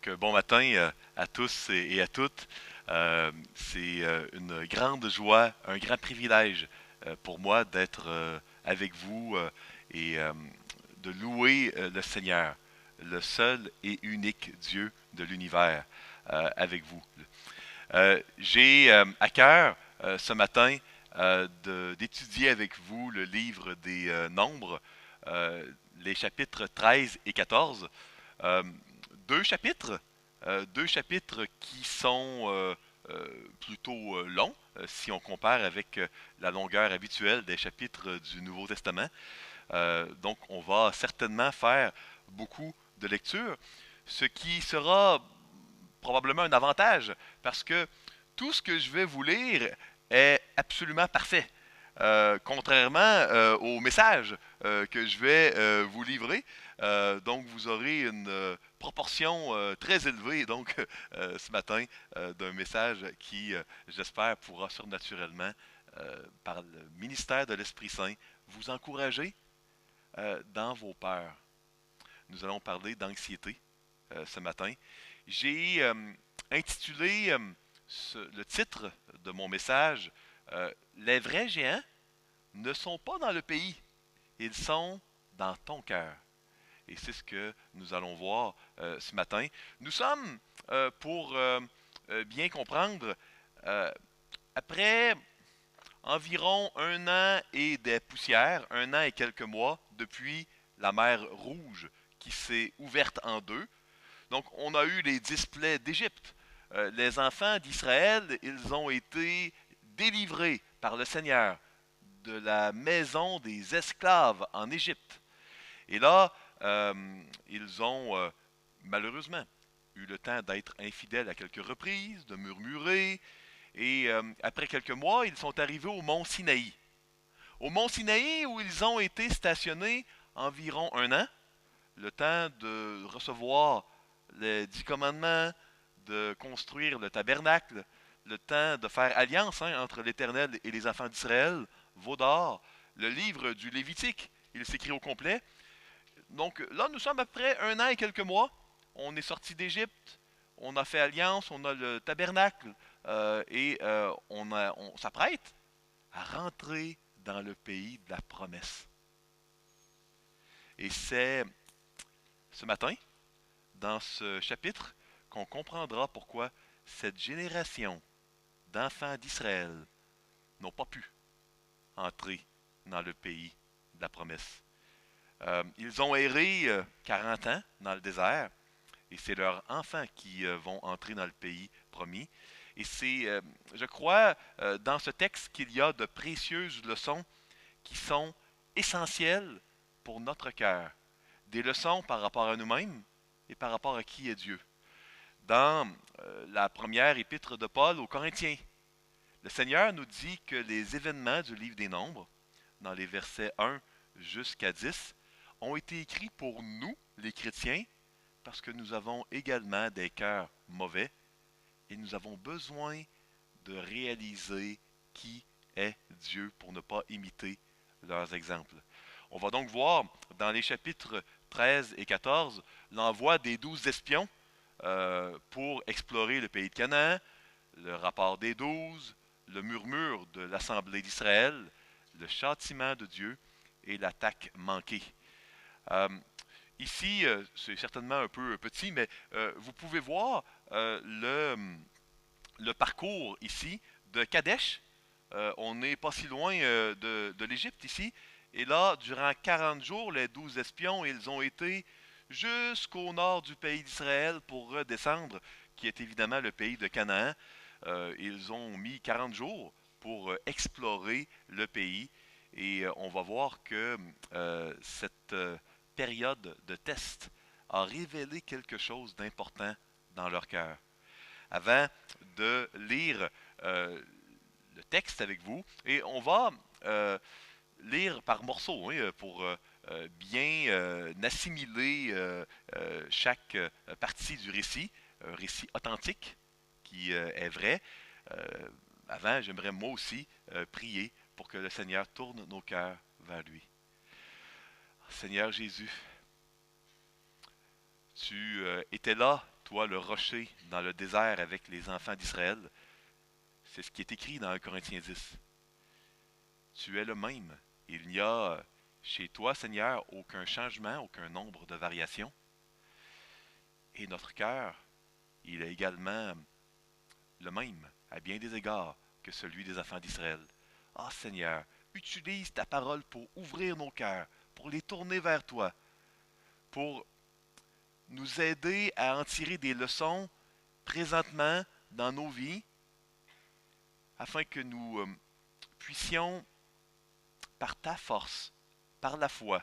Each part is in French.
Bon matin à tous et à toutes. C'est une grande joie, un grand privilège pour moi d'être avec vous et de louer le Seigneur, le seul et unique Dieu de l'univers, avec vous. J'ai à cœur ce matin d'étudier avec vous le livre des Nombres, les chapitres 13 et 14. Euh, deux chapitres qui sont plutôt longs si on compare avec la longueur habituelle des chapitres du Nouveau Testament. Donc, on va certainement faire beaucoup de lecture, ce qui sera probablement un avantage parce que tout ce que je vais vous lire est absolument parfait. Contrairement au message que je vais vous livrer. Donc, vous aurez une proportion très élevée donc ce matin d'un message qui, j'espère, pourra surnaturellement, par le ministère de l'Esprit Saint, vous encourager dans vos peurs. Nous allons parler d'anxiété ce matin. J'ai intitulé le titre de mon message Les vrais géants ne sont pas dans le pays, ils sont dans ton cœur. Et c'est ce que nous allons voir ce matin. Nous sommes, pour bien comprendre, euh, après environ un an et des poussières, un an et quelques mois depuis la mer Rouge qui s'est ouverte en deux. Donc, on a eu les 10 plaies d'Égypte. Les enfants d'Israël, ils ont été délivrés par le Seigneur de la maison des esclaves en Égypte. Et là, ils ont malheureusement eu le temps d'être infidèles à quelques reprises, de murmurer. Et après quelques mois, ils sont arrivés au mont Sinaï. Au mont Sinaï où ils ont été stationnés environ un an, le temps de recevoir les 10 commandements, de construire le tabernacle, le temps de faire alliance entre l'Éternel et les enfants d'Israël, veau d'or, le livre du Lévitique, il s'écrit au complet. Donc là, nous sommes après un an et quelques mois. On est sorti d'Égypte, on a fait alliance, on a le tabernacle et on s'apprête à rentrer dans le pays de la promesse. Et c'est ce matin, dans ce chapitre, qu'on comprendra pourquoi cette génération d'enfants d'Israël n'ont pas pu entrer dans le pays de la promesse. Ils ont erré 40 ans dans le désert, et c'est leurs enfants qui vont entrer dans le pays promis. Et c'est, je crois, dans ce texte qu'il y a de précieuses leçons qui sont essentielles pour notre cœur. Des leçons par rapport à nous-mêmes et par rapport à qui est Dieu. Dans la première épître de Paul aux Corinthiens, le Seigneur nous dit que les événements du livre des Nombres, dans les versets 1 jusqu'à 10, ont été écrits pour nous, les chrétiens, parce que nous avons également des cœurs mauvais et nous avons besoin de réaliser qui est Dieu pour ne pas imiter leurs exemples. On va donc voir dans les chapitres 13 et 14 l'envoi des 12 espions pour explorer le pays de Canaan, le rapport des 12, le murmure de l'Assemblée d'Israël, le châtiment de Dieu et l'attaque manquée. Euh, Ici, c'est certainement un peu petit, mais vous pouvez voir le parcours ici de Kadesh. On n'est pas si loin de l'Égypte ici. Et là, durant 40 jours, les 12 espions, ils ont été jusqu'au nord du pays d'Israël pour redescendre, qui est évidemment le pays de Canaan. Ils ont mis 40 jours pour explorer le pays. Et on va voir que cette période de test a révélé quelque chose d'important dans leur cœur. Avant de lire le texte avec vous, et on va lire par morceaux pour bien assimiler chaque partie du récit, un récit authentique qui est vrai. Euh, Avant, j'aimerais moi aussi prier pour que le Seigneur tourne nos cœurs vers lui. Seigneur Jésus, tu étais là toi le rocher dans le désert avec les enfants d'Israël. C'est ce qui est écrit dans 1 Corinthiens 10. Tu es le même. Il n'y a chez toi, Seigneur, aucun changement, aucun nombre de variations. Et notre cœur, il est également le même, à bien des égards, que celui des enfants d'Israël. Ah, Seigneur, utilise ta parole pour ouvrir nos cœurs, pour les tourner vers toi, pour nous aider à en tirer des leçons présentement dans nos vies, afin que nous puissions, par ta force, par la foi,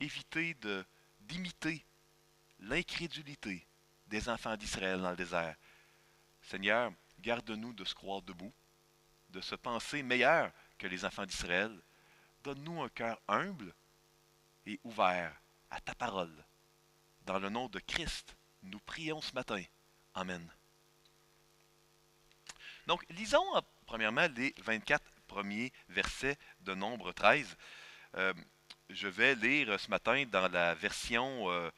éviter d'imiter l'incrédulité des enfants d'Israël dans le désert. Seigneur, garde-nous de se croire debout, de se penser meilleur que les enfants d'Israël. Donne-nous un cœur humble et ouvert à ta parole. Dans le nom de Christ, nous prions ce matin. Amen. Donc, lisons premièrement les 24 premiers versets de Nombre 13. Je vais lire ce matin dans la version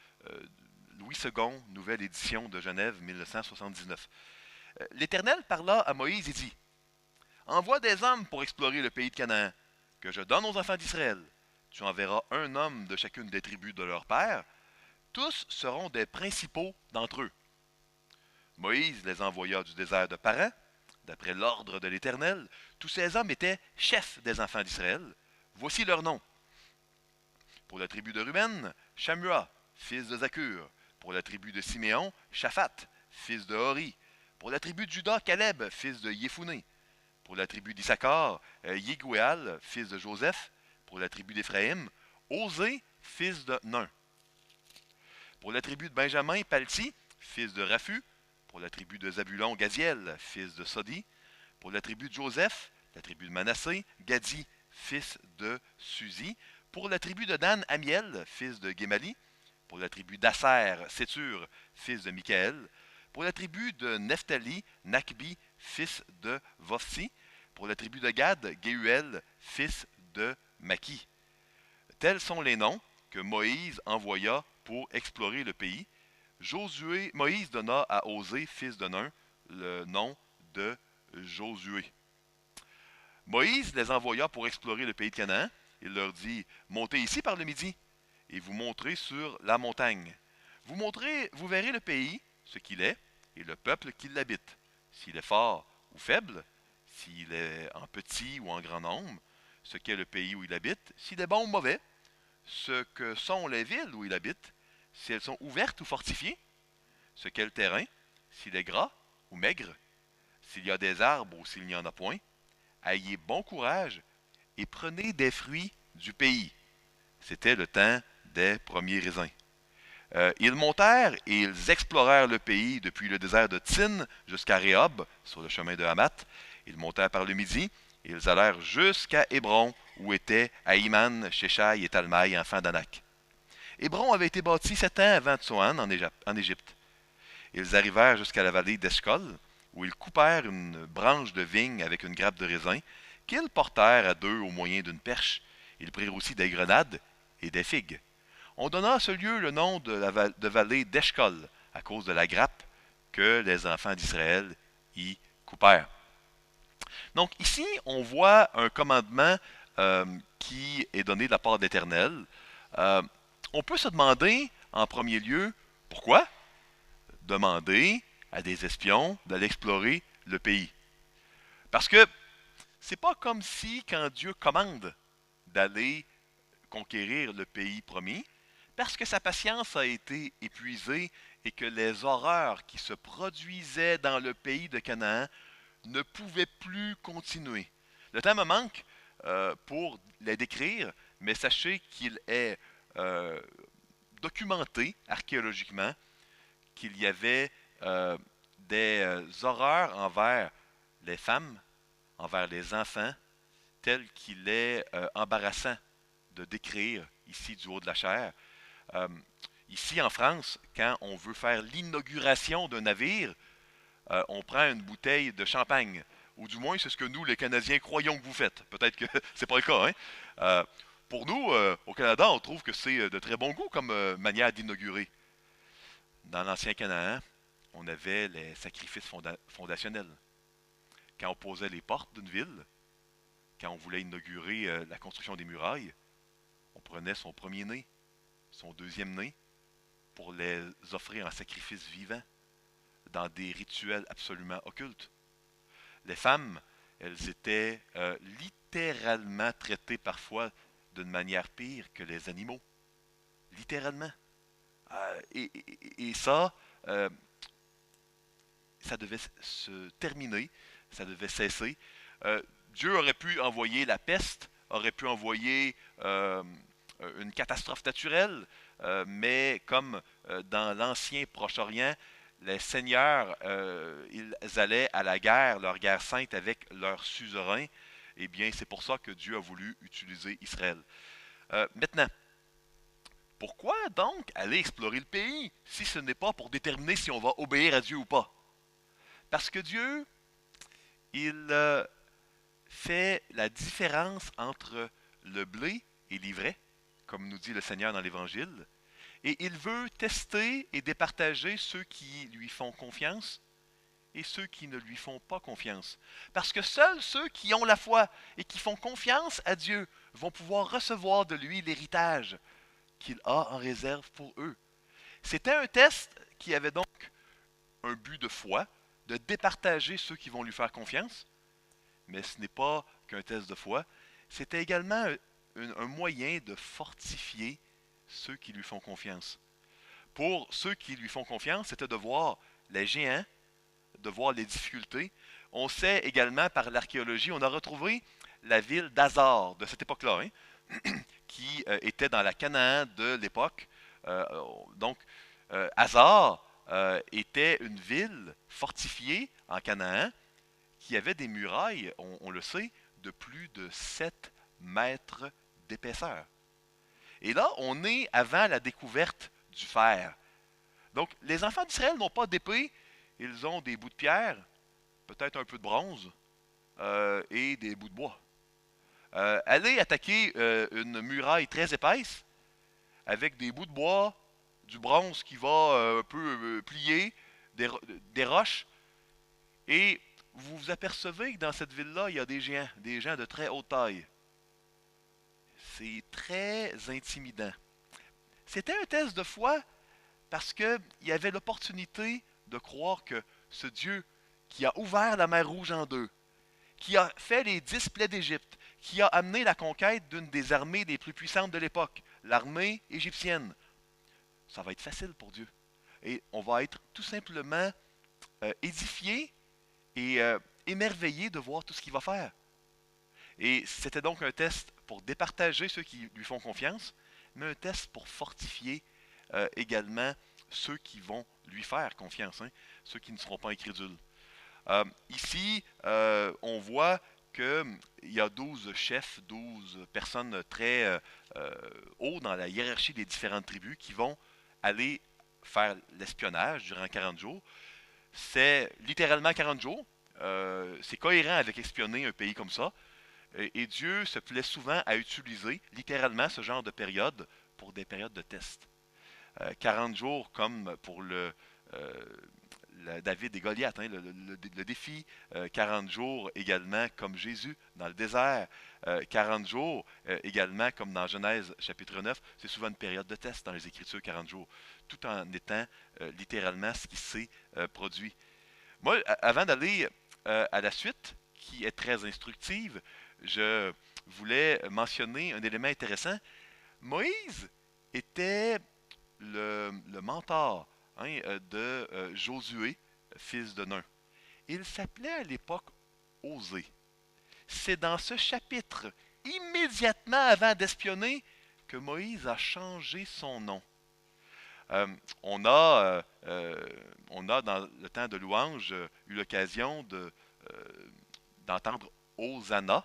Louis II, nouvelle édition de Genève 1979. L'Éternel parla à Moïse et dit, « Envoie des hommes pour explorer le pays de Canaan, que je donne aux enfants d'Israël. Tu enverras un homme de chacune des tribus de leur père. Tous seront des principaux d'entre eux. » Moïse les envoya du désert de Paran, d'après l'ordre de l'Éternel. Tous ces hommes étaient chefs des enfants d'Israël. Voici leurs noms. Pour la tribu de Ruben, Shamua, fils de Zakur. Pour la tribu de Siméon, Shaphat, fils de Hori. Pour la tribu de Juda, Caleb, fils de Yéphuné. Pour la tribu d'Issachar, Yégouéal, fils de Joseph. Pour la tribu d'Éphraïm, Osée, fils de Nun. Pour la tribu de Benjamin, Palti, fils de Raphu. Pour la tribu de Zabulon, Gaziel, fils de Sodi. Pour la tribu de Joseph, la tribu de Manassé, Gadi, fils de Suzi. Pour la tribu de Dan, Amiel, fils de Guémali. Pour la tribu d'Asser, Sétur, fils de Michaël. Pour la tribu de Nephtali, Nakbi, fils de Vophsi. Pour la tribu de Gad, Géuel, fils de Maki. Tels sont les noms que Moïse envoya pour explorer le pays. Moïse donna à Osée, fils de Nun, le nom de Josué. Moïse les envoya pour explorer le pays de Canaan. Il leur dit, « Montez ici par le midi, et vous monterez sur la montagne. Vous verrez le pays, ce qu'il est, et le peuple qui l'habite, s'il est fort ou faible, s'il est en petit ou en grand nombre, ce qu'est le pays où il habite, s'il est bon ou mauvais, ce que sont les villes où il habite, si elles sont ouvertes ou fortifiées, ce qu'est le terrain, s'il est gras ou maigre, s'il y a des arbres ou s'il n'y en a point. Ayez bon courage et prenez des fruits du pays. » C'était le temps des premiers raisins. Ils montèrent et ils explorèrent le pays depuis le désert de Tsin jusqu'à Rehob, sur le chemin de Hamath. Ils montèrent par le midi et ils allèrent jusqu'à Hébron, où étaient Ahiman, Sheshai et Talmaï, enfants d'Anak. Hébron avait été bâti 7 ans avant Tsoan en Égypte. Ils arrivèrent jusqu'à la vallée d'Eshcol, où ils coupèrent une branche de vigne avec une grappe de raisin, qu'ils portèrent à deux au moyen d'une perche. Ils prirent aussi des grenades et des figues. On donna à ce lieu le nom de vallée d'Eshcol, à cause de la grappe que les enfants d'Israël y coupèrent. Donc ici, on voit un commandement qui est donné de la part d'Éternel. On peut se demander, en premier lieu, pourquoi demander à des espions d'aller explorer le pays. Parce que c'est pas comme si, quand Dieu commande d'aller conquérir le pays promis, parce que sa patience a été épuisée et que les horreurs qui se produisaient dans le pays de Canaan ne pouvaient plus continuer. Le temps me manque pour les décrire, mais sachez qu'il est documenté archéologiquement qu'il y avait des horreurs envers les femmes, envers les enfants, tel qu'il est embarrassant de décrire ici du haut de la chair. Ici en France, quand on veut faire l'inauguration d'un navire, on prend une bouteille de champagne. Ou du moins, c'est ce que nous, les Canadiens, croyons que vous faites. Peut-être que c'est pas le cas. Hein? Pour nous, au Canada, on trouve que c'est de très bon goût comme manière d'inaugurer. Dans l'ancien Canaan, on avait les sacrifices fondationnels. Quand on posait les portes d'une ville, quand on voulait inaugurer la construction des murailles, on prenait son premier-né, son deuxième-né, pour les offrir en sacrifice vivant, dans des rituels absolument occultes. Les femmes, elles étaient littéralement traitées parfois d'une manière pire que les animaux. Littéralement. Et ça, euh, ça devait se terminer, ça devait cesser. Euh, Dieu aurait pu envoyer la peste, aurait pu envoyer une catastrophe naturelle, mais comme dans l'ancien Proche-Orient, les seigneurs, ils allaient à la guerre, leur guerre sainte avec leurs suzerains, eh bien c'est pour ça que Dieu a voulu utiliser Israël. Maintenant, pourquoi donc aller explorer le pays si ce n'est pas pour déterminer si on va obéir à Dieu ou pas? Parce que Dieu, il fait la différence entre le blé et l'ivraie, comme nous dit le Seigneur dans l'Évangile, et il veut tester et départager ceux qui lui font confiance et ceux qui ne lui font pas confiance. Parce que seuls ceux qui ont la foi et qui font confiance à Dieu vont pouvoir recevoir de lui l'héritage qu'il a en réserve pour eux. C'était un test qui avait donc un but de foi, de départager ceux qui vont lui faire confiance, mais ce n'est pas qu'un test de foi, c'était également un moyen de fortifier ceux qui lui font confiance. Pour ceux qui lui font confiance, c'était de voir les géants, de voir les difficultés. On sait également par l'archéologie, on a retrouvé la ville d'Hazor de cette époque-là, qui était dans la Canaan de l'époque. Euh, donc, Hazor était une ville fortifiée en Canaan qui avait des murailles, on le sait, de plus de 7 mètres d'épaisseur. Et là, on est avant la découverte du fer. Donc, les enfants d'Israël n'ont pas d'épée, ils ont des bouts de pierre, peut-être un peu de bronze et des bouts de bois. Aller attaquer une muraille très épaisse avec des bouts de bois, du bronze qui va un peu plier, des roches, et vous vous apercevez que dans cette ville-là, il y a des gens de très haute taille. C'est très intimidant. C'était un test de foi parce qu'il y avait l'opportunité de croire que ce Dieu qui a ouvert la mer Rouge en deux, qui a fait les 10 plaies d'Égypte, qui a amené la conquête d'une des armées les plus puissantes de l'époque, l'armée égyptienne, ça va être facile pour Dieu. Et on va être tout simplement édifié et émerveillé de voir tout ce qu'il va faire. Et c'était donc un test pour départager ceux qui lui font confiance, mais un test pour fortifier également ceux qui vont lui faire confiance, ceux qui ne seront pas incrédules. Ici, on voit qu'il y a 12 chefs, 12 personnes très hauts dans la hiérarchie des différentes tribus qui vont aller faire l'espionnage durant 40 jours. C'est littéralement 40 jours. C'est cohérent avec espionner un pays comme ça. Et Dieu se plaît souvent à utiliser littéralement ce genre de période pour des périodes de test. 40 jours comme pour euh, David et Goliath, le défi 40 jours également comme Jésus dans le désert, 40 jours également comme dans Genèse chapitre 9, c'est souvent une période de test dans les Écritures 40 jours, tout en étant littéralement ce qui s'est produit. Moi, avant d'aller à la suite, qui est très instructive, je voulais mentionner un élément intéressant. Moïse était le mentor de Josué, fils de Nun. Il s'appelait à l'époque Osée. C'est dans ce chapitre, immédiatement avant d'espionner, que Moïse a changé son nom. Euh, on, a, on a, dans le temps de louange, eu l'occasion d'entendre Hosanna.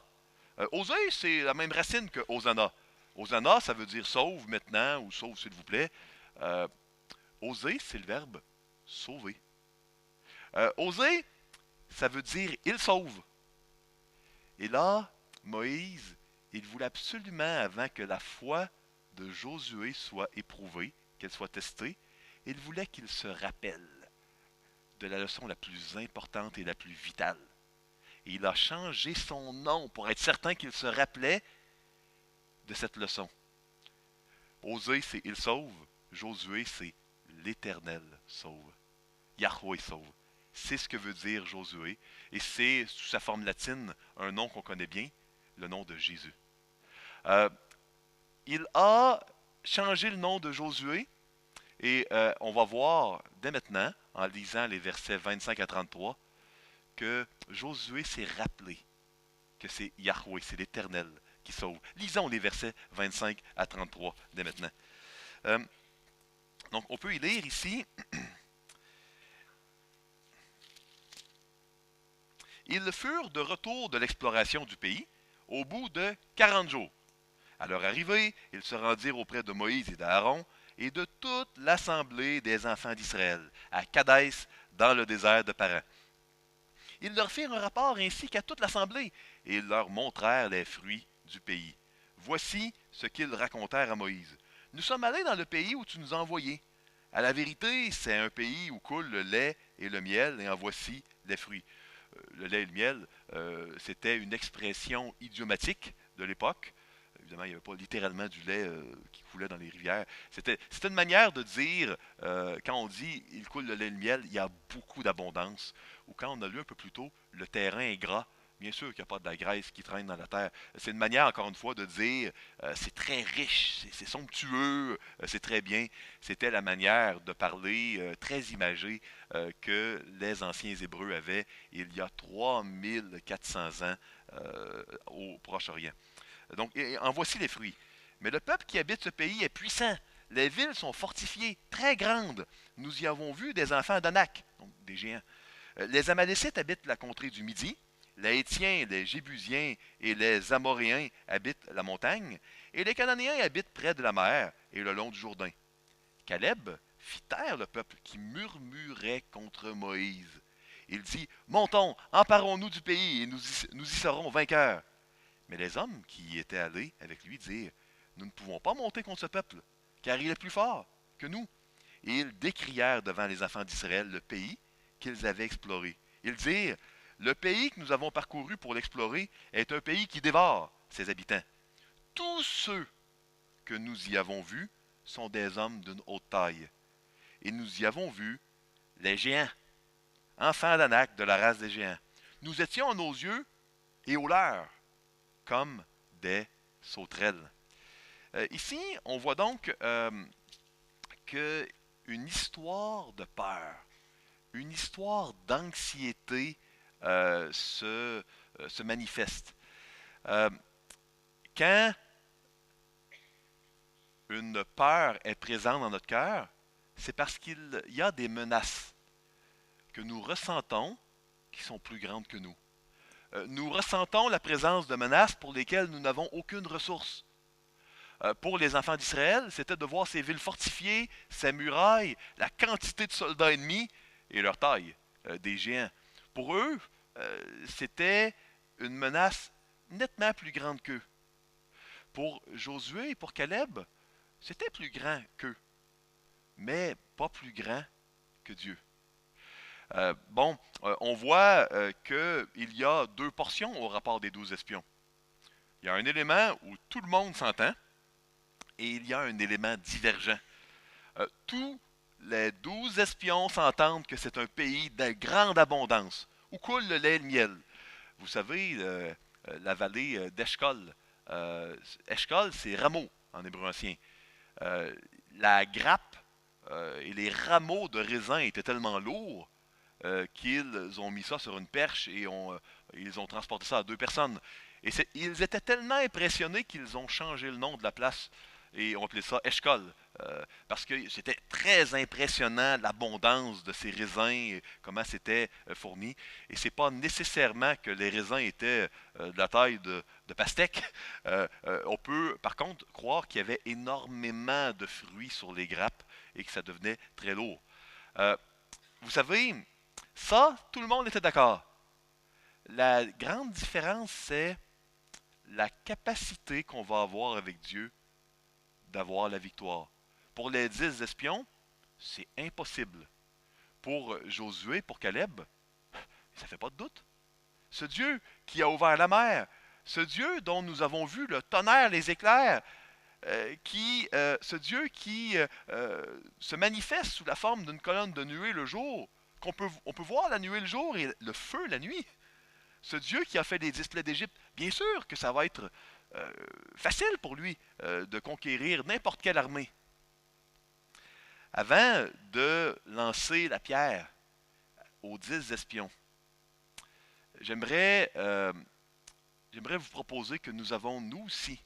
Osée, c'est la même racine que Hosanna. Hosanna, ça veut dire sauve maintenant ou sauve s'il vous plaît. Euh, Oser, c'est le verbe sauver. Oser, ça veut dire il sauve. Et là, Moïse, il voulait absolument, avant que la foi de Josué soit éprouvée, qu'elle soit testée, il voulait qu'il se rappelle de la leçon la plus importante et la plus vitale. Et il a changé son nom pour être certain qu'il se rappelait de cette leçon. Osée, c'est il sauve. Josué, c'est l'Éternel sauve. Yahweh sauve. C'est ce que veut dire Josué. Et c'est, sous sa forme latine, un nom qu'on connaît bien, le nom de Jésus. Euh, il a changé le nom de Josué et on va voir dès maintenant, en lisant les versets 25 à 33, que Josué s'est rappelé que c'est Yahweh, c'est l'Éternel qui sauve. Lisons les versets 25 à 33 dès maintenant. Euh, donc on peut y lire ici. Ils furent de retour de l'exploration du pays au bout de 40 jours. À leur arrivée, ils se rendirent auprès de Moïse et d'Aaron et de toute l'assemblée des enfants d'Israël, à Kadès, dans le désert de Paran. Ils leur firent un rapport ainsi qu'à toute l'assemblée, et ils leur montrèrent les fruits du pays. Voici ce qu'ils racontèrent à Moïse. Nous sommes allés dans le pays où tu nous as envoyés. À la vérité, c'est un pays où coule le lait et le miel, et en voici les fruits. Le lait et le miel, c'était une expression idiomatique de l'époque. Évidemment, il n'y avait pas littéralement du lait qui coulait dans les rivières. C'était une manière de dire, quand on dit « il coule le lait et le miel », il y a beaucoup d'abondance. Ou quand on a lu un peu plus tôt, le terrain est gras. Bien sûr qu'il n'y a pas de la graisse qui traîne dans la terre. C'est une manière, encore une fois, de dire c'est très riche, c'est somptueux, c'est très bien. C'était la manière de parler très imagée que les anciens Hébreux avaient il y a 3400 ans au Proche-Orient. Donc, en voici les fruits. Mais le peuple qui habite ce pays est puissant. Les villes sont fortifiées, très grandes. Nous y avons vu des enfants d'Anak, donc des géants. Les Amalécites habitent la contrée du Midi. Les Hétiens, les Jébusiens et les Amoréens habitent la montagne. Et les Cananéens habitent près de la mer et le long du Jourdain. Caleb fit taire le peuple qui murmurait contre Moïse. Il dit, montons, emparons-nous du pays et nous y serons vainqueurs. Mais les hommes qui y étaient allés avec lui dirent, nous ne pouvons pas monter contre ce peuple, car il est plus fort que nous. Et ils décrièrent devant les enfants d'Israël le pays qu'ils avaient exploré. Ils dirent, le pays que nous avons parcouru pour l'explorer est un pays qui dévore ses habitants. Tous ceux que nous y avons vus sont des hommes d'une haute taille. Et nous y avons vu les géants, enfants d'Anak de la race des géants. Nous étions à nos yeux et aux leurs comme des sauterelles. Ici, on voit donc qu'une histoire de peur, une histoire d'anxiété se manifeste. Quand une peur est présente dans notre cœur, c'est parce qu'il y a des menaces que nous ressentons qui sont plus grandes que nous. Nous ressentons la présence de menaces pour lesquelles nous n'avons aucune ressource. Pour les enfants d'Israël, c'était de voir ces villes fortifiées, ces murailles, la quantité de soldats ennemis et leur taille, des géants. Pour eux, c'était une menace nettement plus grande qu'eux. Pour Josué et pour Caleb, c'était plus grand qu'eux, mais pas plus grand que Dieu. On voit qu'il y a deux portions au rapport des 12 espions. Il y a un élément où tout le monde s'entend et il y a un élément divergent. Tous les 12 espions s'entendent que c'est un pays de grande abondance, où coule le lait et le miel. Vous savez, la vallée d'Eshcol. Eshcol, c'est rameau en hébreu ancien. La grappe et les rameaux de raisin étaient tellement lourds qu'ils ont mis ça sur une perche et ils ont transporté ça à deux personnes. Et ils étaient tellement impressionnés qu'ils ont changé le nom de la place et ont appelé ça Eshcol. Parce que c'était très impressionnant l'abondance de ces raisins et comment c'était fourni. Et c'est pas nécessairement que les raisins étaient de la taille de pastèques. On peut par contre croire qu'il y avait énormément de fruits sur les grappes et que ça devenait très lourd. Vous savez, ça, tout le monde était d'accord. La grande différence, c'est la capacité qu'on va avoir avec Dieu d'avoir la victoire. Pour les 10 espions, c'est impossible. Pour Josué, pour Caleb, ça ne fait pas de doute. Ce Dieu qui a ouvert la mer, ce Dieu dont nous avons vu le tonnerre, les éclairs, ce Dieu qui se manifeste sous la forme d'une colonne de nuée le jour, on peut voir la nuée le jour et le feu la nuit. Ce Dieu qui a fait les 10 plaies d'Égypte, bien sûr que ça va être facile pour lui de conquérir n'importe quelle armée. Avant de lancer la pierre aux 10 espions, j'aimerais vous proposer que nous avons, nous aussi,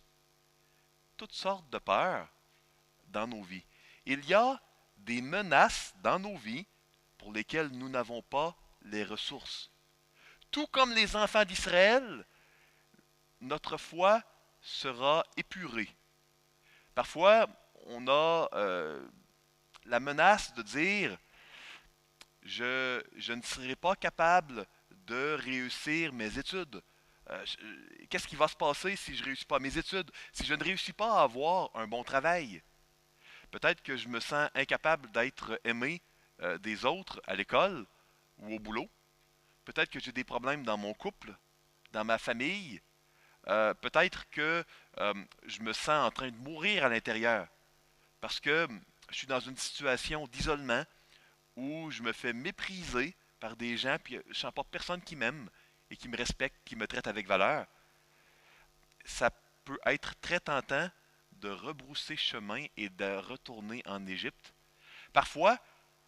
toutes sortes de peurs dans nos vies. Il y a des menaces dans nos vies pour lesquelles nous n'avons pas les ressources. Tout comme les enfants d'Israël, notre foi sera épurée. Parfois, on a la menace de dire je ne serai pas capable de réussir mes études. Qu'est-ce qui va se passer si je ne réussis pas mes études? Si je ne réussis pas à avoir un bon travail? Peut-être que je me sens incapable d'être aimé des autres à l'école ou au boulot. Peut-être que j'ai des problèmes dans mon couple, dans ma famille. Peut-être que je me sens en train de mourir à l'intérieur parce que je suis dans une situation d'isolement où je me fais mépriser par des gens, puis je ne sens pas personne qui m'aime et qui me respecte, qui me traite avec valeur. Ça peut être très tentant de rebrousser chemin et de retourner en Égypte. Parfois,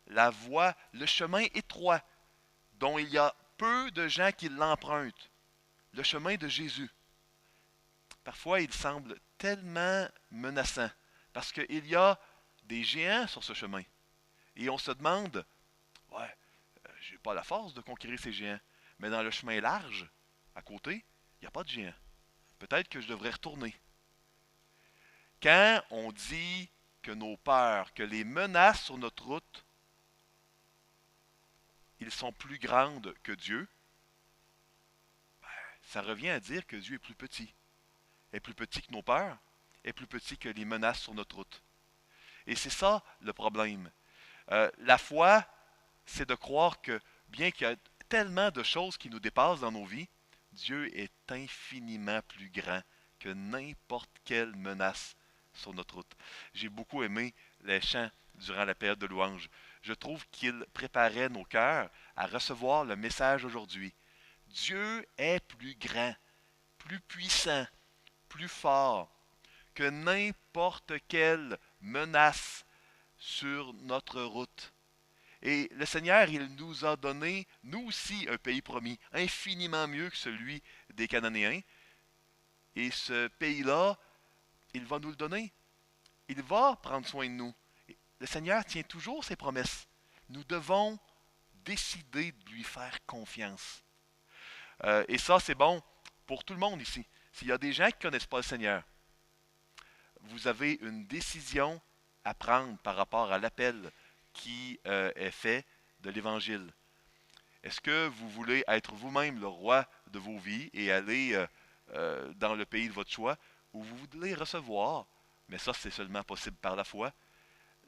le chemin étroit, dont il y a peu de gens qui l'empruntent, le chemin de Jésus, parfois il semble tellement menaçant, parce qu'il y a des géants sur ce chemin. Et on se demande, ouais, j'ai pas la force de conquérir ces géants. Mais dans le chemin large, à côté, il n'y a pas de géants. Peut-être que je devrais retourner. Quand on dit que nos peurs, que les menaces sur notre route, ils sont plus grandes que Dieu, ça revient à dire que Dieu est plus petit. Est plus petit que nos peurs, est plus petit que les menaces sur notre route. Et c'est ça le problème. La foi, c'est de croire que, bien qu'il y a tellement de choses qui nous dépassent dans nos vies, Dieu est infiniment plus grand que n'importe quelle menace sur notre route. J'ai beaucoup aimé les chants durant la période de louange. Je trouve qu'ils préparaient nos cœurs à recevoir le message aujourd'hui. Dieu est plus grand, plus puissant, plus fort que n'importe quelle menace sur notre route. Et le Seigneur, il nous a donné, nous aussi, un pays promis, infiniment mieux que celui des Cananéens. Et ce pays-là, il va nous le donner. Il va prendre soin de nous. Le Seigneur tient toujours ses promesses. Nous devons décider de lui faire confiance. Et ça, c'est bon pour tout le monde ici. S'il y a des gens qui ne connaissent pas le Seigneur, vous avez une décision à prendre par rapport à l'appel qui est fait de l'Évangile. Est-ce que vous voulez être vous-même le roi de vos vies et aller dans le pays de votre choix, ou vous voulez recevoir, mais ça c'est seulement possible par la foi,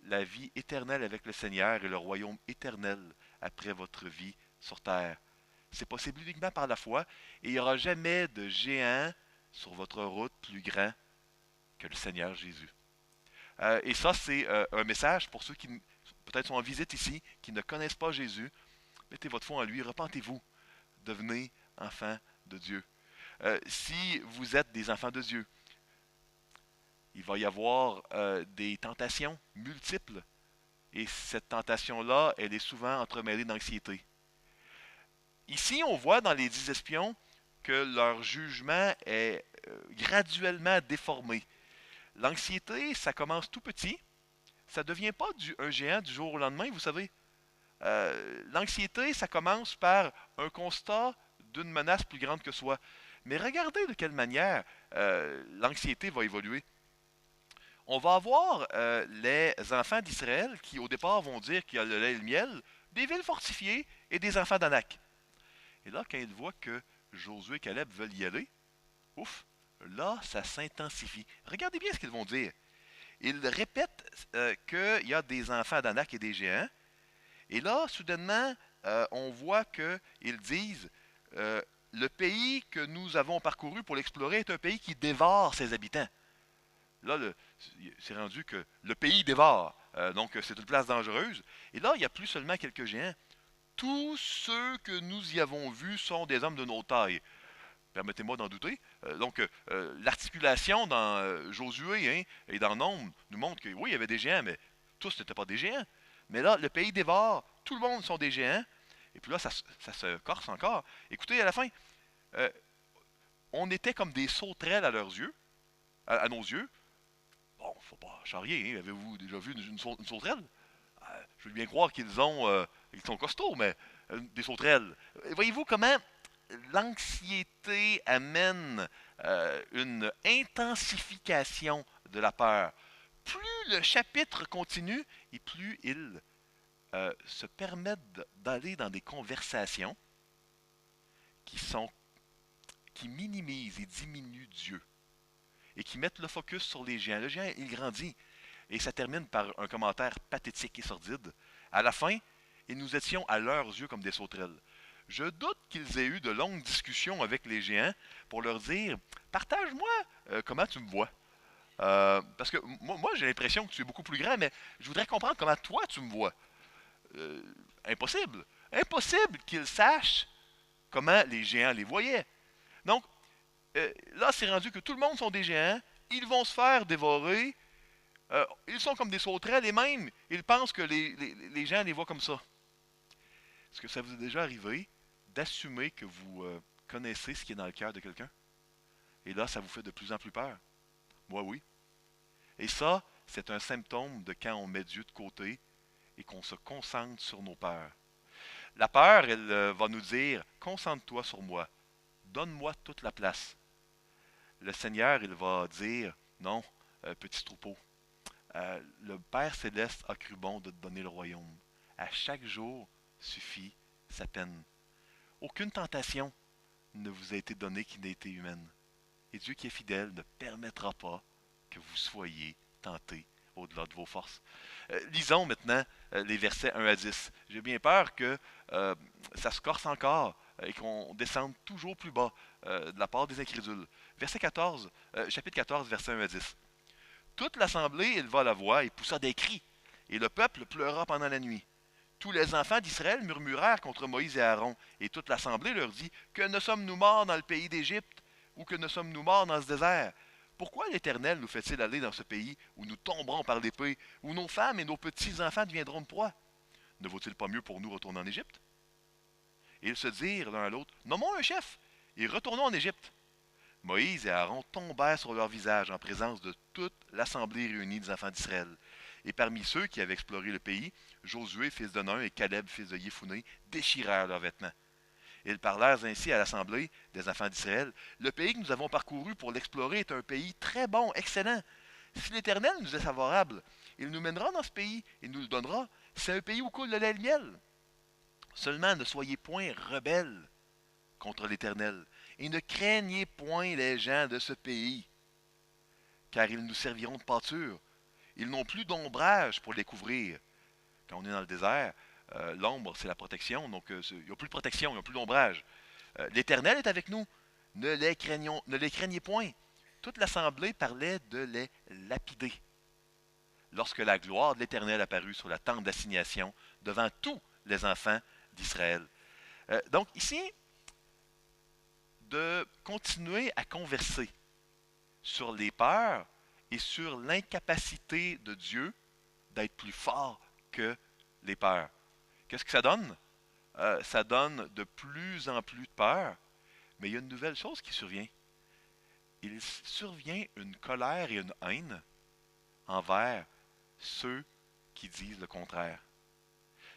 la vie éternelle avec le Seigneur et le royaume éternel après votre vie sur terre? C'est possible uniquement par la foi et il n'y aura jamais de géant sur votre route plus grand que le Seigneur Jésus. Et ça, c'est un message pour ceux qui peut-être sont en visite ici, qui ne connaissent pas Jésus. Mettez votre foi en lui, repentez-vous, devenez enfants de Dieu. Si vous êtes des enfants de Dieu, il va y avoir des tentations multiples. Et cette tentation-là, elle est souvent entremêlée d'anxiété. Ici, on voit dans les 10 espions que leur jugement est graduellement déformé. L'anxiété, ça commence tout petit. Ça ne devient pas un géant du jour au lendemain, vous savez. L'anxiété, ça commence par un constat d'une menace plus grande que soi. Mais regardez de quelle manière l'anxiété va évoluer. On va avoir les enfants d'Israël qui, au départ, vont dire qu'il y a le lait et le miel, des villes fortifiées et des enfants d'Anak. Et là, quand ils voient que Josué et Caleb veulent y aller, ouf, là, ça s'intensifie. Regardez bien ce qu'ils vont dire. il répète qu'il y a des enfants d'Anak et des géants. Et là, soudainement, on voit qu'ils disent le pays que nous avons parcouru pour l'explorer est un pays qui dévore ses habitants. Là, c'est rendu que le pays dévore. Donc, c'est une place dangereuse. Et là, il n'y a plus seulement quelques géants. Tous ceux que nous y avons vus sont des hommes de nos tailles. Permettez-moi d'en douter. L'articulation dans Josué hein, et dans Nombre nous montre que oui, il y avait des géants, mais tous n'étaient pas des géants. Mais là, le pays dévore, tout le monde sont des géants. Et puis là, ça se corse encore. Écoutez, à la fin, euh, on était comme des sauterelles à leurs yeux, à nos yeux. Bon, faut pas charrier, hein. Avez-vous déjà vu une sauterelle? Je veux bien croire ils sont costauds, mais des sauterelles. Voyez-vous comment l'anxiété amène une intensification de la peur. Plus le chapitre continue et plus il se permet d'aller dans des conversations qui sont qui minimisent et diminuent Dieu et qui mettent le focus sur les géants. Le géant, il grandit. Et ça termine par un commentaire pathétique et sordide. À la fin, et nous étions à leurs yeux comme des sauterelles. Je doute qu'ils aient eu de longues discussions avec les géants pour leur dire partage-moi comment tu me vois. Parce que moi j'ai l'impression que tu es beaucoup plus grand, mais je voudrais comprendre comment toi tu me vois. Euh, impossible. Impossible qu'ils sachent comment les géants les voyaient. Donc, là, c'est rendu que tout le monde sont des géants, ils vont se faire dévorer, ils sont comme des sauterelles et même, ils pensent que les gens les voient comme ça. Est-ce que ça vous est déjà arrivé d'assumer que vous connaissez ce qui est dans le cœur de quelqu'un? Et là, ça vous fait de plus en plus peur. Moi, oui. Et ça, c'est un symptôme de quand on met Dieu de côté et qu'on se concentre sur nos peurs. La peur, elle va nous dire, concentre-toi sur moi, donne-moi toute la place. Le Seigneur, il va dire, non, petit troupeau, le Père céleste a cru bon de te donner le royaume. À chaque jour suffit sa peine. Aucune tentation ne vous a été donnée qui n'ait été humaine. Et Dieu qui est fidèle ne permettra pas que vous soyez tentés au-delà de vos forces. Lisons maintenant les versets 1 à 10. J'ai bien peur que ça se corse encore et qu'on descende toujours plus bas de la part des incrédules. Verset 14, chapitre 14, verset 1 à 10. Toute l'assemblée éleva la voix et poussa des cris, et le peuple pleura pendant la nuit. Tous les enfants d'Israël murmurèrent contre Moïse et Aaron, et toute l'assemblée leur dit, que ne sommes-nous morts dans le pays d'Égypte, ou que ne sommes-nous morts dans ce désert? Pourquoi l'Éternel nous fait-il aller dans ce pays où nous tomberons par l'épée, où nos femmes et nos petits-enfants deviendront de proie? Ne vaut-il pas mieux pour nous retourner en Égypte? Et ils se dirent l'un à l'autre, nommons un chef, et retournons en Égypte. Moïse et Aaron tombèrent sur leur visage en présence de toute l'assemblée réunie des enfants d'Israël. Et parmi ceux qui avaient exploré le pays, Josué, fils de Nun, et Caleb, fils de Yéphoné, déchirèrent leurs vêtements. Ils parlèrent ainsi à l'assemblée des enfants d'Israël. Le pays que nous avons parcouru pour l'explorer est un pays très bon, excellent. Si l'Éternel nous est favorable, il nous mènera dans ce pays et nous le donnera. C'est un pays où coule le lait et le miel. Seulement ne soyez point rebelles contre l'Éternel, et ne craignez point les gens de ce pays, car ils nous serviront de pâture. Ils n'ont plus d'ombrage pour les couvrir. Quand on est dans le désert, l'ombre, c'est la protection, donc il n'y a plus de protection, il n'y a plus d'ombrage. L'Éternel est avec nous, ne les craignez point. Toute l'assemblée parlait de les lapider. Lorsque la gloire de l'Éternel apparut sur la tente d'assignation devant tous les enfants d'Israël. Donc ici, de continuer à converser sur les peurs et sur l'incapacité de Dieu d'être plus fort que les peurs. Qu'est-ce que ça donne? Ça donne de plus en plus de peur, mais il y a une nouvelle chose qui survient. Il survient une colère et une haine envers ceux qui disent le contraire.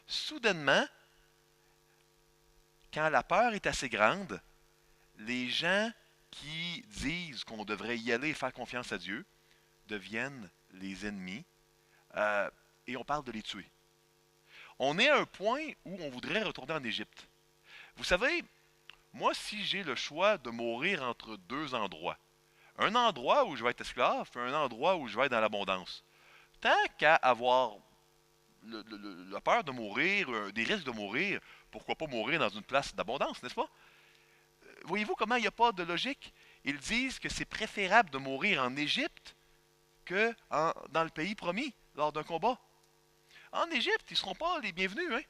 Soudainement, quand la peur est assez grande, les gens qui disent qu'on devrait y aller et faire confiance à Dieu deviennent les ennemis et on parle de les tuer. On est à un point où on voudrait retourner en Égypte. Vous savez, moi, si j'ai le choix de mourir entre deux endroits, un endroit où je vais être esclave et un endroit où je vais être dans l'abondance, Tant qu'à avoir la peur de mourir, des risques de mourir, pourquoi pas mourir dans une place d'abondance, n'est-ce pas? Voyez-vous comment il n'y a pas de logique? Ils disent que c'est préférable de mourir en Égypte que dans le pays promis lors d'un combat. En Égypte, ils ne seront pas les bienvenus. Hein?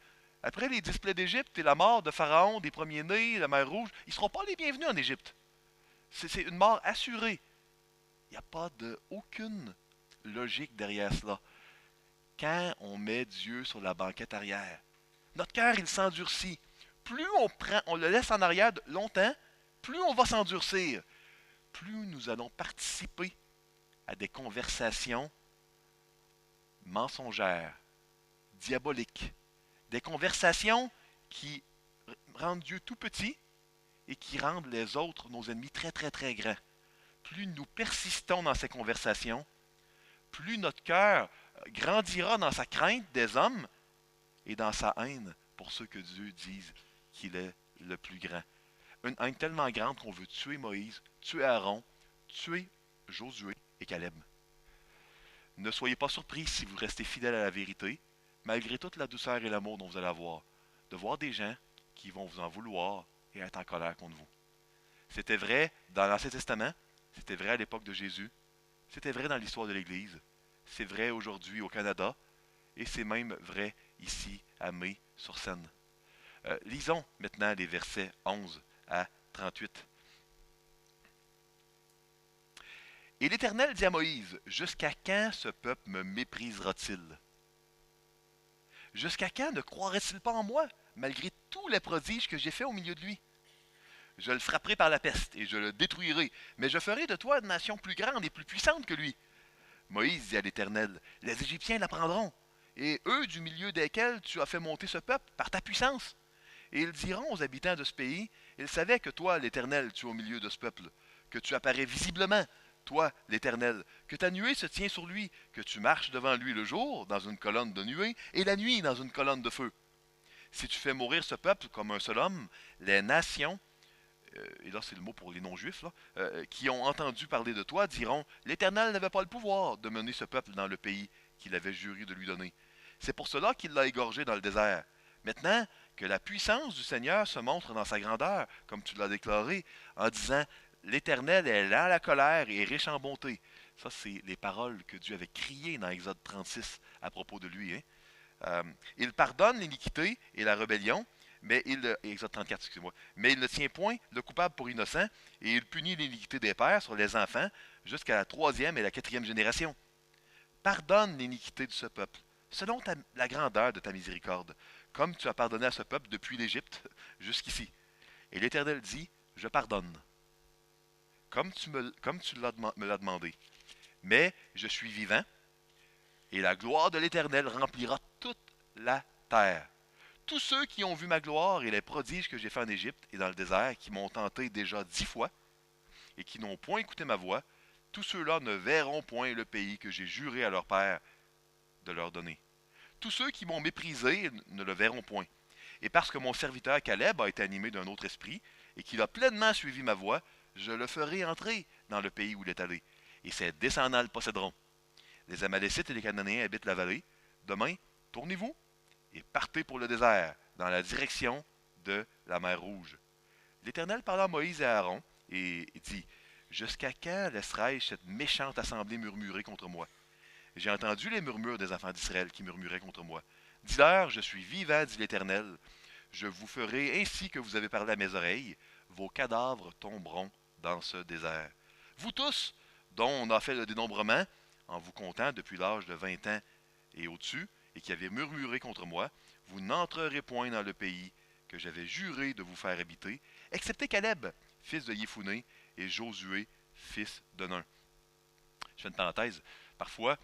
Après les displays d'Égypte et la mort de Pharaon, des premiers-nés, la mer Rouge, ils ne seront pas les bienvenus en Égypte. C'est une mort assurée. Il n'y a pas aucune logique derrière cela. Quand on met Dieu sur la banquette arrière, notre cœur, il s'endurcit. Plus on le laisse en arrière longtemps, plus on va s'endurcir. Plus nous allons participer à des conversations mensongères, diaboliques, des conversations qui rendent Dieu tout petit et qui rendent les autres, nos ennemis, très très très grands. Plus nous persistons dans ces conversations, plus notre cœur grandira dans sa crainte des hommes et dans sa haine pour ceux que Dieu dise qu'il est le plus grand. Une haine tellement grande qu'on veut tuer Moïse, tuer Aaron, tuer Josué et Caleb. Ne soyez pas surpris si vous restez fidèles à la vérité, malgré toute la douceur et l'amour dont vous allez avoir, de voir des gens qui vont vous en vouloir et être en colère contre vous. C'était vrai dans l'Ancien Testament, c'était vrai à l'époque de Jésus, c'était vrai dans l'histoire de l'Église, c'est vrai aujourd'hui au Canada, et c'est même vrai ici à May-sur-Seine. Lisons maintenant les versets 11 à 38. Et l'Éternel dit à Moïse, jusqu'à quand ce peuple me méprisera-t-il? Jusqu'à quand ne croirait-il pas en moi, malgré tous les prodiges que j'ai faits au milieu de lui? Je le frapperai par la peste et je le détruirai, mais je ferai de toi une nation plus grande et plus puissante que lui. Moïse dit à l'Éternel, les Égyptiens l'apprendront, et eux du milieu desquels tu as fait monter ce peuple par ta puissance. Et ils diront aux habitants de ce pays, ils savaient que toi, l'Éternel, tu es au milieu de ce peuple, que tu apparais visiblement, toi, l'Éternel, que ta nuée se tient sur lui, que tu marches devant lui le jour dans une colonne de nuée, et la nuit dans une colonne de feu. Si tu fais mourir ce peuple comme un seul homme, les nations, et là c'est le mot pour les non-juifs, qui ont entendu parler de toi, diront, l'Éternel n'avait pas le pouvoir de mener ce peuple dans le pays qu'il avait juré de lui donner. C'est pour cela qu'il l'a égorgé dans le désert. Maintenant, que la puissance du Seigneur se montre dans sa grandeur, comme tu l'as déclaré, en disant, l'Éternel est lent à la colère et riche en bonté. Ça, c'est les paroles que Dieu avait criées dans Exode 36 à propos de lui. Hein. Il pardonne l'iniquité et la rébellion, mais Exode 34, excusez-moi, mais il ne tient point le coupable pour innocent, et il punit l'iniquité des pères sur les enfants jusqu'à la troisième et la quatrième génération. Pardonne l'iniquité de ce peuple, selon la grandeur de ta miséricorde, comme tu as pardonné à ce peuple depuis l'Égypte jusqu'ici. Et l'Éternel dit, je pardonne, comme tu me l'as demandé. Mais je suis vivant, et la gloire de l'Éternel remplira toute la terre. Tous ceux qui ont vu ma gloire et les prodiges que j'ai faits en Égypte et dans le désert, qui m'ont tenté déjà 10 fois, et qui n'ont point écouté ma voix, tous ceux-là ne verront point le pays que j'ai juré à leur père de leur donner. Tous ceux qui m'ont méprisé ne le verront point. Et parce que mon serviteur Caleb a été animé d'un autre esprit, et qu'il a pleinement suivi ma voix, je le ferai entrer dans le pays où il est allé, et ses descendants le posséderont. Les Amalécites et les Cananéens habitent la vallée. Demain, tournez-vous et partez pour le désert, dans la direction de la mer Rouge. L'Éternel parla à Moïse et à Aaron, et dit, jusqu'à quand laisserai-je cette méchante assemblée murmurer contre moi? J'ai entendu les murmures des enfants d'Israël qui murmuraient contre moi. Dis-leur, je suis vivant, dit l'Éternel. Je vous ferai ainsi que vous avez parlé à mes oreilles. Vos cadavres tomberont dans ce désert. Vous tous, dont on a fait le dénombrement, en vous comptant depuis l'âge de 20 ans et au-dessus, et qui avez murmuré contre moi, vous n'entrerez point dans le pays que j'avais juré de vous faire habiter, excepté Caleb, fils de Yéphoné, et Josué, fils de Nun. Je fais une parenthèse. Parfois,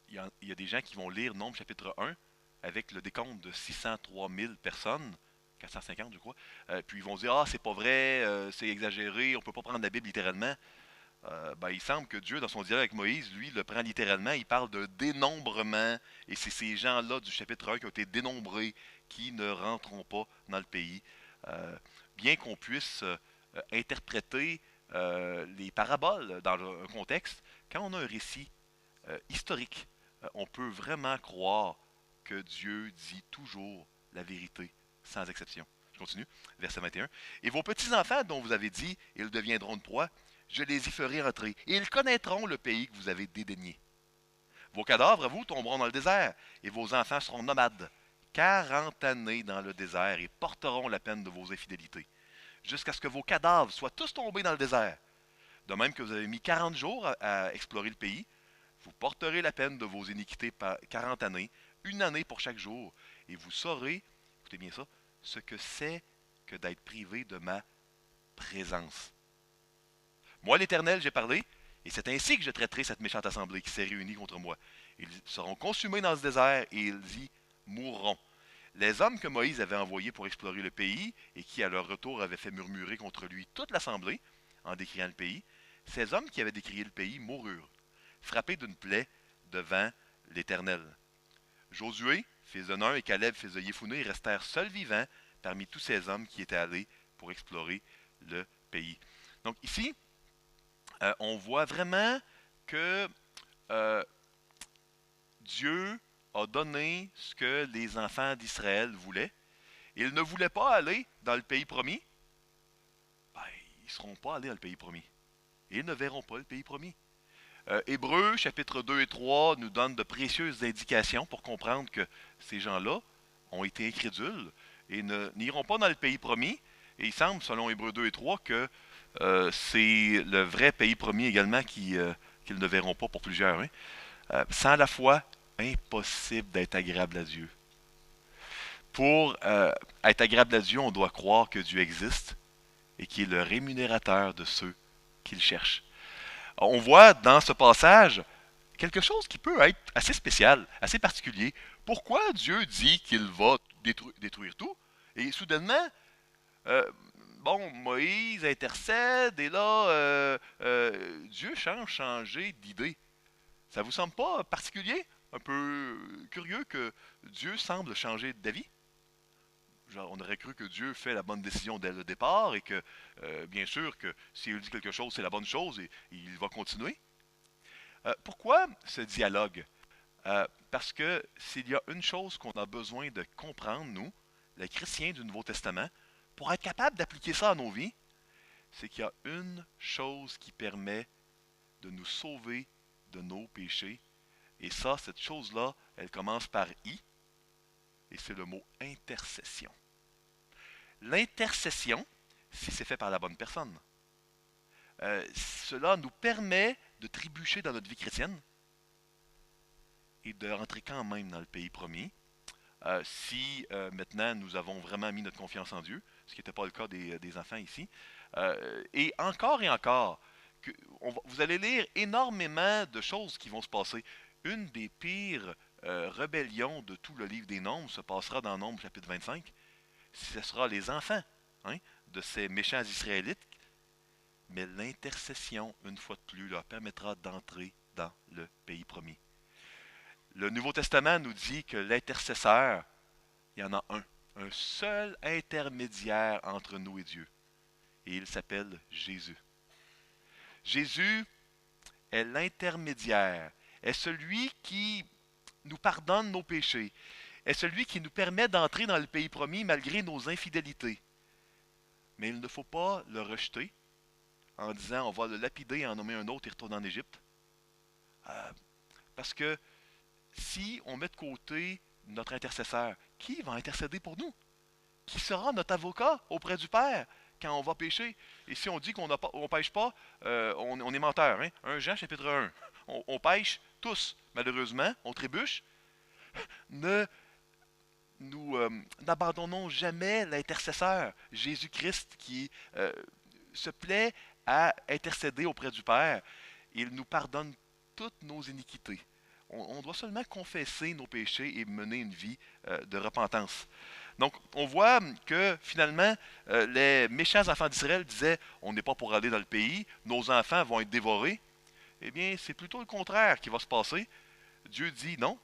il y a des gens qui vont lire Nombre chapitre 1 avec le décompte de 603 000 personnes, 450 je crois, puis ils vont dire « Ah, c'est pas vrai, c'est exagéré, on peut pas prendre la Bible littéralement. » Il semble que Dieu, dans son dialogue avec Moïse, lui, le prend littéralement. Il parle de dénombrement, et c'est ces gens-là du chapitre 1 qui ont été dénombrés, qui ne rentreront pas dans le pays. Bien qu'on puisse interpréter les paraboles dans un contexte, quand on a un récit historique. On peut vraiment croire que Dieu dit toujours la vérité, sans exception. Je continue, verset 21. Et vos petits-enfants dont vous avez dit, ils deviendront de proie, je les y ferai entrer, et ils connaîtront le pays que vous avez dédaigné. Vos cadavres, vous, tomberont dans le désert, et vos enfants seront nomades, 40 années dans le désert, et porteront la peine de vos infidélités, jusqu'à ce que vos cadavres soient tous tombés dans le désert. De même que vous avez mis 40 jours à explorer le pays, vous porterez la peine de vos iniquités par 40 années, une année pour chaque jour, et vous saurez, écoutez bien ça, ce que c'est que d'être privé de ma présence. Moi, l'Éternel, j'ai parlé, et c'est ainsi que je traiterai cette méchante assemblée qui s'est réunie contre moi. Ils seront consumés dans ce désert, et ils y mourront. Les hommes que Moïse avait envoyés pour explorer le pays, et qui à leur retour avaient fait murmurer contre lui toute l'assemblée, en décriant le pays, ces hommes qui avaient décrié le pays moururent, frappés d'une plaie devant l'Éternel. Josué, fils de Nun, et Caleb, fils de Yéphoné, restèrent seuls vivants parmi tous ces hommes qui étaient allés pour explorer le pays. Donc ici, on voit vraiment que euh, Dieu a donné ce que les enfants d'Israël voulaient. Ils ne voulaient pas aller dans le pays promis. Ben, ils ne seront pas allés dans le pays promis. Et ils ne verront pas le pays promis. Hébreux, chapitre 2 et 3, nous donnent de précieuses indications pour comprendre que ces gens-là ont été incrédules et n'iront pas dans le pays promis. Et il semble, selon Hébreux 2 et 3, que c'est le vrai pays promis également qu'ils ne verront pas pour plusieurs. Hein. Sans la foi, impossible d'être agréable à Dieu. Pour être agréable à Dieu, on doit croire que Dieu existe et qu'il est le rémunérateur de ceux qui le cherchent. On voit dans ce passage quelque chose qui peut être assez spécial, assez particulier. Pourquoi Dieu dit qu'il va détruire tout? Et soudainement, euh, bon, Moïse intercède et là, Dieu changer d'idée. Ça vous semble pas particulier? Un peu curieux que Dieu semble changer d'avis? Genre, on aurait cru que Dieu fait la bonne décision dès le départ et que, bien sûr, que s'il dit quelque chose, c'est la bonne chose et il va continuer. Pourquoi ce dialogue? Parce que s'il y a une chose qu'on a besoin de comprendre, nous, les chrétiens du Nouveau Testament, pour être capable d'appliquer ça à nos vies, c'est qu'il y a une chose qui permet de nous sauver de nos péchés. Et ça, cette chose-là, elle commence par I, et c'est le mot intercession. L'intercession, si c'est fait par la bonne personne, cela nous permet de trébucher dans notre vie chrétienne et de rentrer quand même dans le pays promis. Si maintenant nous avons vraiment mis notre confiance en Dieu, ce qui n'était pas le cas des enfants ici, et encore, vous allez lire énormément de choses qui vont se passer. Une des pires rébellions de tout le livre des Nombres se passera dans Nombres chapitre 25. Ce sera les enfants hein, de ces méchants Israélites, mais l'intercession, une fois de plus, leur permettra d'entrer dans le pays promis. Le Nouveau Testament nous dit que l'intercesseur, il y en a un seul intermédiaire entre nous et Dieu, et il s'appelle Jésus. Jésus est l'intermédiaire, est celui qui nous pardonne nos péchés, est celui qui nous permet d'entrer dans le pays promis malgré nos infidélités. Mais il ne faut pas le rejeter en disant on va le lapider et en nommer un autre et retourner en Égypte. Parce que si on met de côté notre intercesseur, qui va intercéder pour nous? Qui sera notre avocat auprès du Père quand on va pécher? Et si on dit qu'on ne pêche pas, on est menteur. Hein? 1 Jean chapitre 1. On pêche tous, malheureusement, on trébuche. N'abandonnons jamais l'intercesseur, Jésus-Christ, qui se plaît à intercéder auprès du Père. Il nous pardonne toutes nos iniquités. On doit seulement confesser nos péchés et mener une vie de repentance. Donc, on voit que finalement, les méchants enfants d'Israël disaient on n'est pas pour aller dans le pays, nos enfants vont être dévorés. Eh bien, c'est plutôt le contraire qui va se passer. Dieu dit non,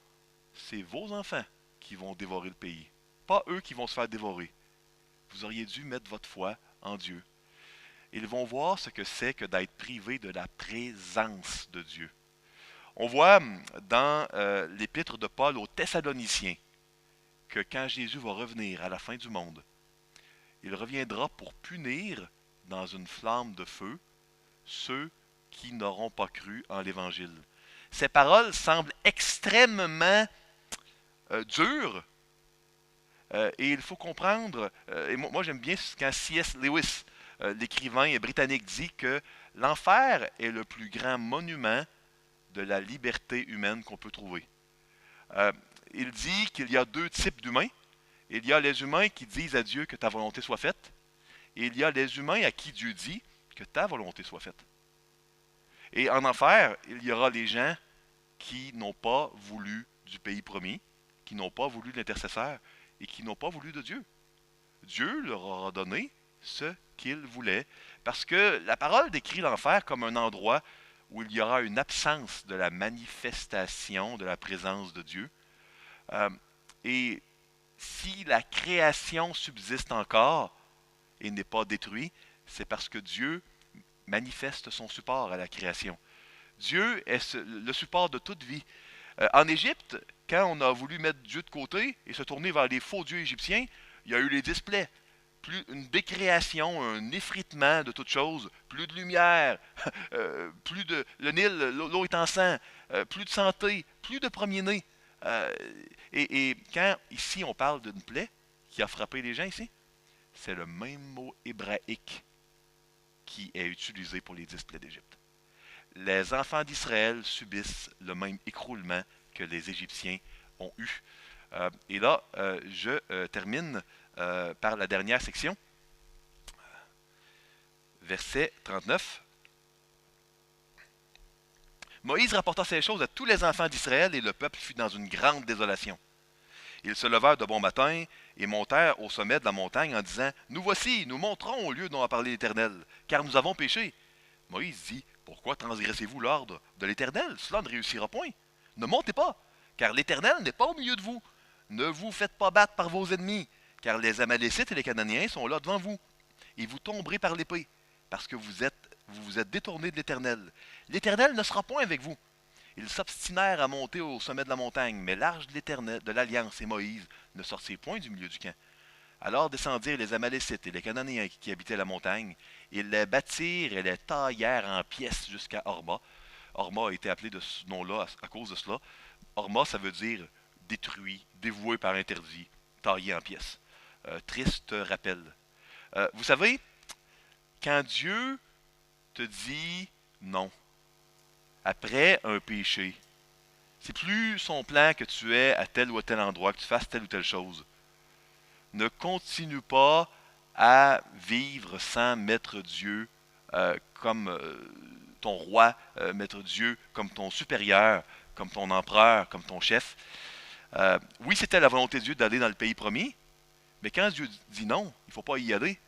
c'est vos enfants qui vont dévorer le pays, pas eux qui vont se faire dévorer. Vous auriez dû mettre votre foi en Dieu. Ils vont voir ce que c'est que d'être privé de la présence de Dieu. On voit dans l'épître de Paul aux Thessaloniciens que quand Jésus va revenir à la fin du monde, il reviendra pour punir dans une flamme de feu ceux qui n'auront pas cru en l'Évangile. Ces paroles semblent extrêmement dures et il faut comprendre, et moi j'aime bien quand C.S. Lewis, l'écrivain britannique, dit que l'enfer est le plus grand monument de la liberté humaine qu'on peut trouver. Euh, il dit qu'il y a deux types d'humains. Il y a les humains qui disent à Dieu que ta volonté soit faite, et il y a les humains à qui Dieu dit que ta volonté soit faite. Et en enfer, il y aura les gens qui n'ont pas voulu du pays promis, qui n'ont pas voulu de l'intercesseur et qui n'ont pas voulu de Dieu. Dieu leur aura donné ce qu'ils voulaient, parce que la parole décrit l'enfer comme un endroit où il y aura une absence de la manifestation de la présence de Dieu. Et si la création subsiste encore et n'est pas détruite, c'est parce que Dieu manifeste son support à la création. Dieu est le support de toute vie. En Égypte, quand on a voulu mettre Dieu de côté et se tourner vers les faux dieux égyptiens, il y a eu les displays. Plus une décréation, un effritement de toutes choses, plus de lumière, plus de le Nil, l'eau est en sang, plus de santé, plus de premier-né. Et quand ici on parle d'une plaie qui a frappé les gens ici, c'est le même mot hébraïque qui est utilisé pour les 10 plaies d'Égypte. Les enfants d'Israël subissent le même écroulement que les Égyptiens ont eu. Et là, je termine par la dernière section, verset 39. Moïse rapporta ces choses à tous les enfants d'Israël et le peuple fut dans une grande désolation. Ils se levèrent de bon matin et montèrent au sommet de la montagne en disant « Nous voici, nous monterons au lieu dont a parlé l'Éternel, car nous avons péché. » Moïse dit « Pourquoi transgressez-vous l'ordre de l'Éternel? Cela ne réussira point. Ne montez pas, car l'Éternel n'est pas au milieu de vous. Ne vous faites pas battre par vos ennemis, car les Amalécites et les Cananéens sont là devant vous. Et vous tomberez par l'épée, parce que vous vous êtes détournés de l'Éternel. L'Éternel ne sera point avec vous. » Ils s'obstinèrent à monter au sommet de la montagne, mais l'arche de l'Éternel, de l'Alliance et Moïse ne sortirent point du milieu du camp. Alors descendirent les Amalécites et les Cananéens qui habitaient la montagne. Ils les battirent et les taillèrent en pièces jusqu'à Horma. Horma a été appelé de ce nom-là à cause de cela. Horma, ça veut dire détruit, dévoué par interdit, taillé en pièces. Triste rappel. Vous savez, quand Dieu te dit non, après un péché, c'est plus son plan que tu es à tel ou tel endroit, que tu fasses telle ou telle chose. Ne continue pas à vivre sans mettre Dieu comme ton roi, mettre Dieu comme ton supérieur, comme ton empereur, comme ton chef. Oui, c'était la volonté de Dieu d'aller dans le pays promis, mais quand Dieu dit non, il ne faut pas y aller.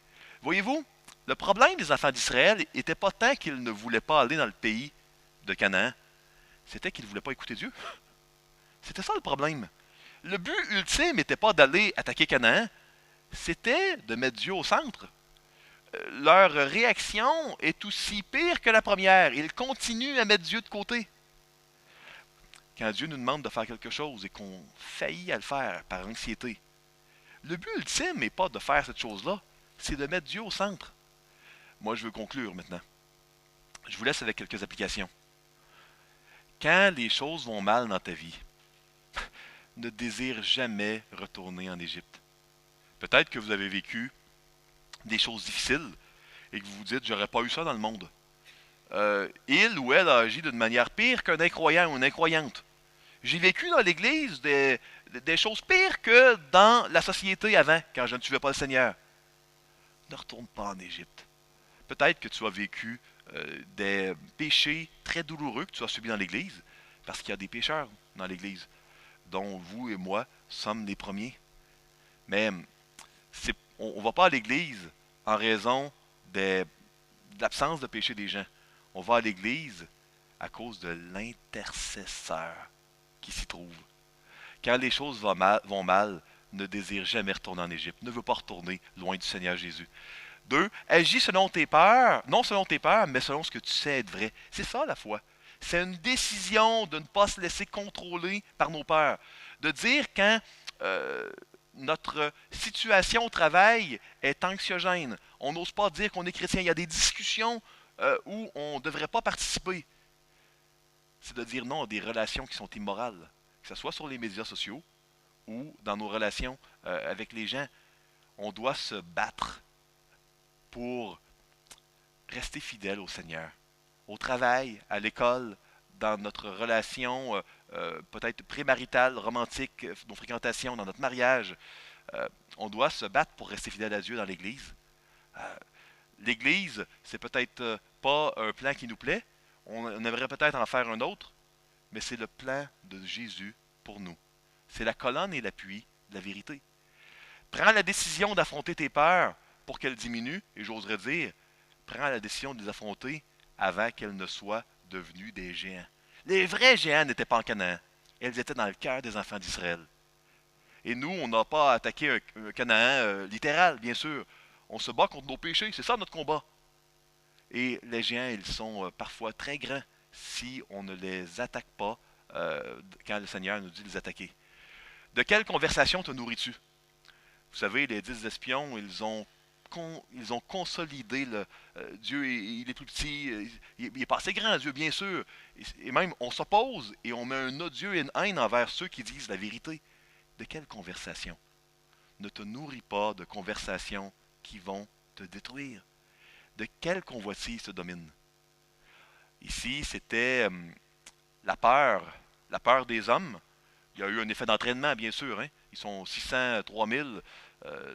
Voyez-vous, le problème des enfants d'Israël n'était pas tant qu'ils ne voulaient pas aller dans le pays de Canaan, c'était qu'ils ne voulaient pas écouter Dieu. C'était ça le problème. Le but ultime n'était pas d'aller attaquer Canaan, c'était de mettre Dieu au centre. Leur réaction est aussi pire que la première. Ils continuent à mettre Dieu de côté. Quand Dieu nous demande de faire quelque chose et qu'on faillit à le faire par anxiété, le but ultime n'est pas de faire cette chose-là, c'est de mettre Dieu au centre. Moi, je veux conclure maintenant. Je vous laisse avec quelques applications. Quand les choses vont mal dans ta vie, ne désire jamais retourner en Égypte. Peut-être que vous avez vécu des choses difficiles et que vous vous dites, j'aurais pas eu ça dans le monde. Il ou elle a agi d'une manière pire qu'un incroyant ou une incroyante. J'ai vécu dans l'Église des choses pires que dans la société avant, quand je ne suivais pas le Seigneur. Ne retourne pas en Égypte. Peut-être que tu as vécu des péchés très douloureux que tu as subis dans l'Église, parce qu'il y a des pécheurs dans l'Église, dont vous et moi sommes les premiers. Mais on ne va pas à l'Église en raison de l'absence de péché des gens. On va à l'Église à cause de l'intercesseur qui s'y trouve. Quand les choses vont mal, ne désire jamais retourner en Égypte. Ne veut pas retourner loin du Seigneur Jésus. 2. Agis selon tes peurs, non selon tes peurs, mais selon ce que tu sais être vrai. C'est ça la foi. C'est une décision de ne pas se laisser contrôler par nos peurs. De dire quand notre situation au travail est anxiogène. On n'ose pas dire qu'on est chrétien. Il y a des discussions où on ne devrait pas participer. C'est de dire non à des relations qui sont immorales. Que ce soit sur les médias sociaux ou dans nos relations avec les gens. On doit se battre pour rester fidèle au Seigneur. Au travail, à l'école, dans notre relation peut-être prémaritale, romantique, nos fréquentations, dans notre mariage. On doit se battre pour rester fidèle à Dieu dans l'Église. Euh, L'Église, c'est peut-être pas un plan qui nous plaît. On aimerait peut-être en faire un autre, mais c'est le plan de Jésus pour nous. C'est la colonne et l'appui de la vérité. Prends la décision d'affronter tes peurs pour qu'elles diminuent, et j'oserais dire, prends la décision de les affronter avant qu'elles ne soient devenues des géants. Les vrais géants n'étaient pas en Canaan. Elles étaient dans le cœur des enfants d'Israël. Et nous, on n'a pas attaqué un Canaan littéral, bien sûr. On se bat contre nos péchés, c'est ça notre combat. Et les géants, ils sont parfois très grands si on ne les attaque pas quand le Seigneur nous dit de les attaquer. De quelle conversation te nourris-tu? Vous savez, les 10 espions, ils ont consolidé Dieu, il est plus petit, il est pas assez grand, Dieu, bien sûr. Et même, on s'oppose et on met un odieux et une haine envers ceux qui disent la vérité. De quelle conversation? Ne te nourris pas de conversations qui vont te détruire. De quelle convoitise te domine? Ici, c'était la peur des hommes. Il y a eu un effet d'entraînement, bien sûr. Hein? Ils sont 600, 3000,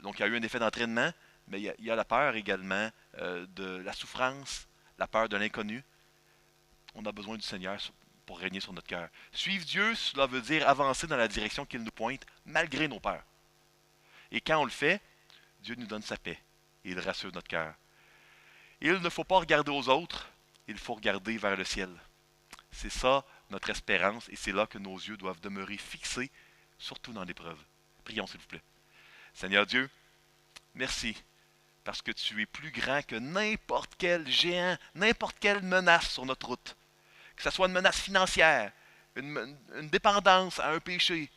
donc il y a eu un effet d'entraînement, mais il y a la peur également de la souffrance, la peur de l'inconnu. On a besoin du Seigneur pour régner sur notre cœur. Suivre Dieu, cela veut dire avancer dans la direction qu'il nous pointe, malgré nos peurs. Et quand on le fait, Dieu nous donne sa paix et il rassure notre cœur. Il ne faut pas regarder aux autres, il faut regarder vers le ciel. C'est ça notre espérance et c'est là que nos yeux doivent demeurer fixés, surtout dans l'épreuve. Prions s'il vous plaît. Seigneur Dieu, merci parce que tu es plus grand que n'importe quel géant, n'importe quelle menace sur notre route. Que ce soit une menace financière, une dépendance à un péché,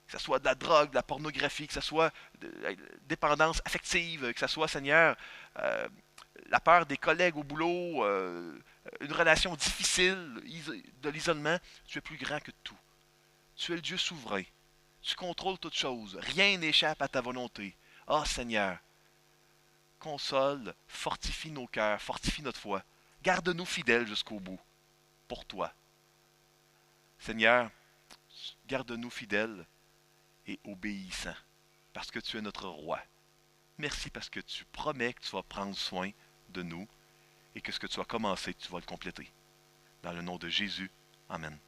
que ce soit de la drogue, de la pornographie, que ce soit de la dépendance affective, que ce soit, Seigneur, la peur des collègues au boulot, une relation difficile, de l'isolement, tu es plus grand que tout. Tu es le Dieu souverain. Tu contrôles toutes choses. Rien n'échappe à ta volonté. Ah, oh, Seigneur, console, fortifie nos cœurs, fortifie notre foi. Garde-nous fidèles jusqu'au bout, pour toi. Seigneur, garde-nous fidèles et obéissants, parce que tu es notre roi. Merci parce que tu promets que tu vas prendre soin de nous et que ce que tu as commencé, tu vas le compléter. Dans le nom de Jésus, Amen.